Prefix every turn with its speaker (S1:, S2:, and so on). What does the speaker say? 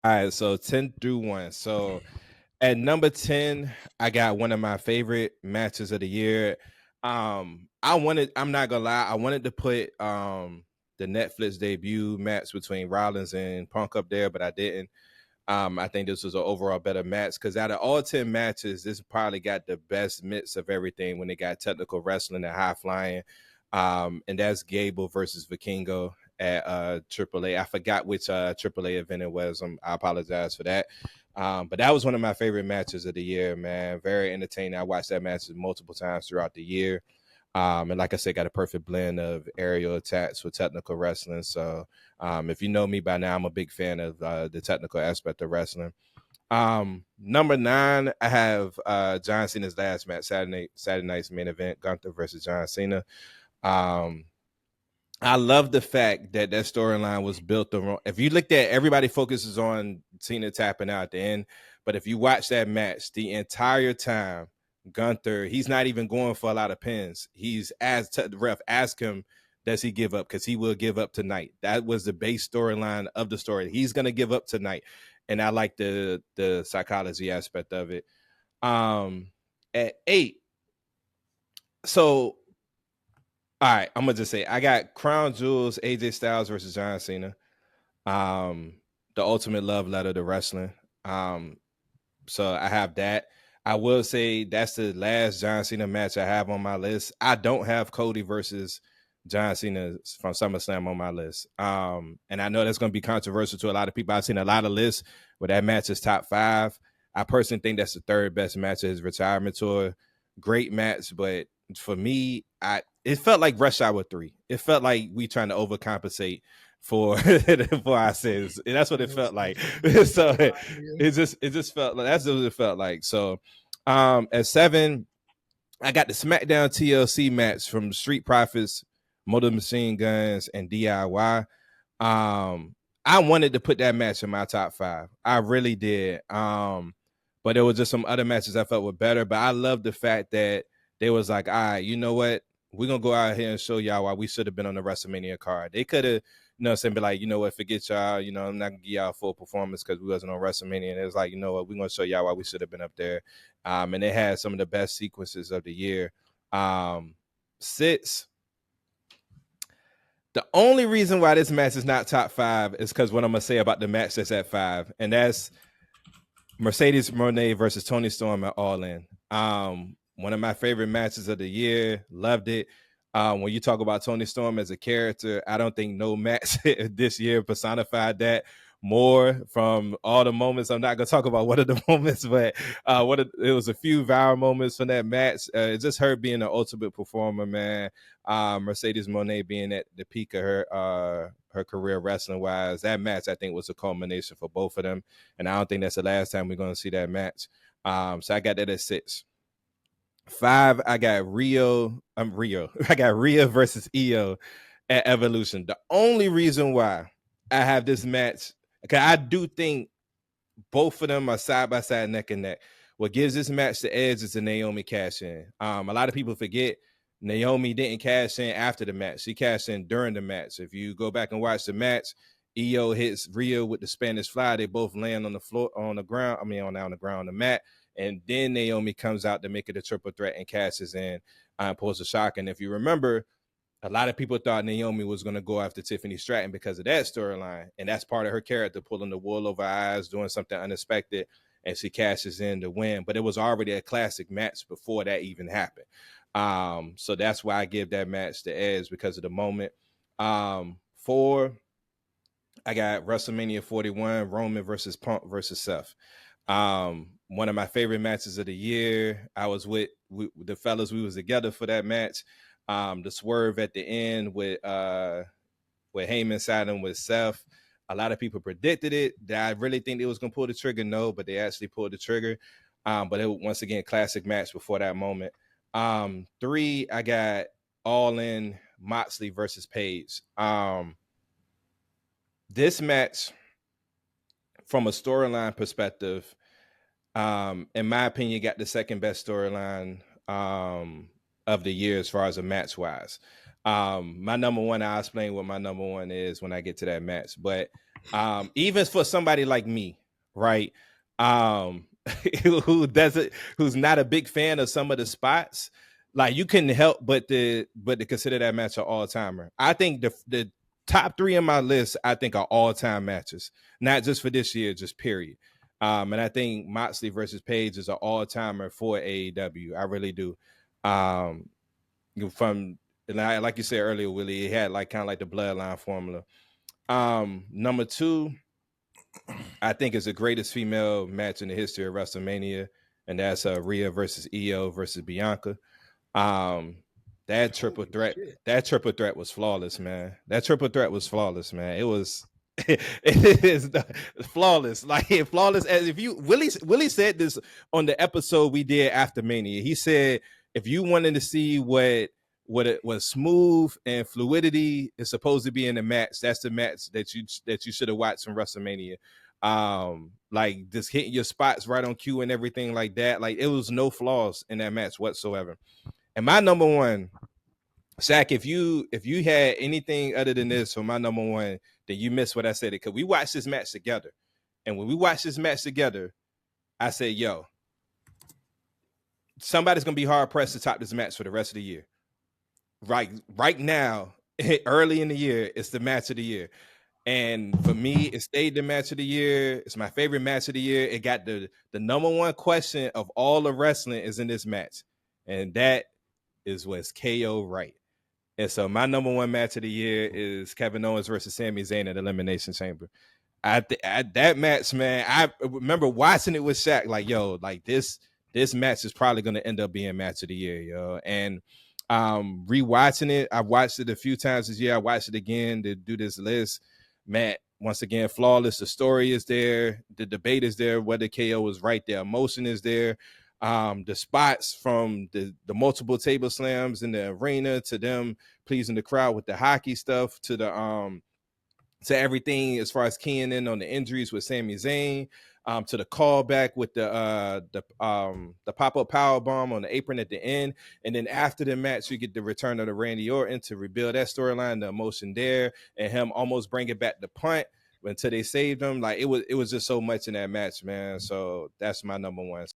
S1: All right, so 10 through 1. So at number 10, I got one of my favorite matches of the year. I'm not gonna lie, I wanted to put the Netflix debut match between Rollins and Punk up there, but I didn't. I think this was an overall better match because out of all 10 matches, this probably got the best mix of everything when they got technical wrestling and high flying. And that's Gable versus Vikingo at AAA. I forgot which AAA event it was. I apologize for that. But that was one of my favorite matches of the year, man. Very entertaining. I watched that match multiple times throughout the year. And like I said, got a perfect blend of aerial attacks with technical wrestling. So if you know me by now, I'm a big fan of the technical aspect of wrestling. Number 9, I have John Cena's last match, Saturday night's main event, Gunther versus John Cena. Um, I love the fact that storyline was built around. If you looked at, everybody focuses on Cena tapping out at the end, but if you watch that match, the entire time, Gunther, he's not even going for a lot of pins. He's asked the ref, ask him, does he give up? Because he will give up tonight. That was the base storyline of the story. He's gonna give up tonight, and I like the psychology aspect of it. At 8, so all right, I'm gonna just say I got Crown Jewels, AJ Styles versus John Cena. Um, the ultimate love letter to wrestling. Um, so I have that. I will say that's the last John Cena match I have on my list. I don't have Cody versus John Cena from SummerSlam on my list. And I know that's going to be controversial to a lot of people. I've seen a lot of lists where that match is top 5. I personally think that's the third best match of his retirement tour. Great match, but for me, it felt like Rush Hour 3. It felt like we trying to overcompensate for for our sins, and that's what it felt like. So it just felt like that's what it felt like. So at 7, I got the SmackDown TLC match from Street Profits, Motor Machine Guns, and DIY. I wanted to put that match in my top 5. I really did. But there was just some other matches I felt were better. But I love the fact that they was like, all right, you know what? We're gonna go out here and show y'all why we should have been on the WrestleMania card. They could have, saying, be like, you know what, forget y'all, I'm not gonna give y'all a full performance because we wasn't on WrestleMania. And it was like, you know what, we're gonna show y'all why we should have been up there. And they had some of the best sequences of the year. 6, the only reason why this match is not top 5 is because what I'm gonna say about the match that's at 5, and that's Mercedes Moné versus Tony Storm at All In. One of my favorite matches of the year. Loved it. When you talk about Tony Storm as a character, I don't think no match this year personified that more from all the moments. I'm not gonna talk about one of the moments, but it was a few viral moments from that match. It's just her being an ultimate performer, man. Mercedes Moné being at the peak of her career wrestling wise. That match I think was a culmination for both of them, and I don't think that's the last time we're going to see that match. So I got that at 6. 5, I got Rio. I got Rhea versus Io at Evolution. The only reason why I have this match, because I do think both of them are side by side, neck and neck. What gives this match the edge is the Naomi cash in. A lot of people forget Naomi didn't cash in after the match. She cashed in during the match. If you go back and watch the match, Io hits Rio with the Spanish fly. They both land on the floor, on the ground. I mean, on the ground, on the mat. And then Naomi comes out to make it a triple threat and cashes in, pulls a shock. And if you remember, a lot of people thought Naomi was going to go after Tiffany Stratton because of that storyline. And that's part of her character, pulling the wool over her eyes, doing something unexpected, and she cashes in to win. But it was already a classic match before that even happened. So that's why I give that match the edge, because of the moment. 4, I got WrestleMania 41, Roman versus Punk versus Seth. One of my favorite matches of the year. I was with the fellas. We was together for that match. The swerve at the end with Heyman siding with Seth. A lot of people predicted it. Did I really think they was gonna pull the trigger? No, but they actually pulled the trigger. But it was, once again, classic match before that moment. 3, I got All In, Moxley versus Page. This match, from a storyline perspective, in my opinion, got the second best storyline of the year as far as a match wise. My number one, I'll explain what my number one is when I get to that match. But Even for somebody like me, right? Um, who's not a big fan of some of the spots, like you couldn't help but to consider that match an all timer. I think the top three in my list, I think, are all time matches, not just for this year, just period. And I think Moxley versus Page is an all timer for AEW. I really do. Um, from like you said earlier, Willie, it had like kind of like the bloodline formula. Number two, I think is the greatest female match in the history of WrestleMania, and that's Rhea versus Io versus Bianca. Um, that triple
S2: Holy
S1: threat,
S2: shit.
S1: that triple threat was flawless, man. That triple threat was flawless, man. It was, it is flawless, like flawless. As if you Willie said this on the episode we did after Mania. He said if you wanted to see what it was smooth and fluidity is supposed to be in the match, that's the match that you should have watched from WrestleMania. Like just hitting your spots right on cue and everything like that. Like it was no flaws in that match whatsoever. And my number one, Shaq, if you had anything other than this for my number one, then you missed what I said. Because we watched this match together, and when we watched this match together, I said, "Yo, somebody's gonna be hard pressed to top this match for the rest of the year." Right now, early in the year, it's the match of the year. And for me, it stayed the match of the year. It's my favorite match of the year. It got the number one question of all the wrestling is in this match, and that is was KO right. And so my number one match of the year is Kevin Owens versus Sami Zayn at Elimination Chamber. At that match, man, I remember watching it with Shaq. Like, yo, like this match is probably going to end up being match of the year, yo. And rewatching it, I watched it a few times this year. I watched it again to do this list. Matt, once again, flawless. The story is there. The debate is there. Whether KO is right, the emotion is there. The spots from the multiple table slams in the arena to them pleasing the crowd with the hockey stuff to everything as far as keying in on the injuries with Sami Zayn, to the callback with the pop-up power bomb on the apron at the end. And then after the match, you get the return of the Randy Orton to rebuild that storyline, the emotion there, and him almost bringing back the punt until they saved him. Like it was just so much in that match, man. So that's my number one.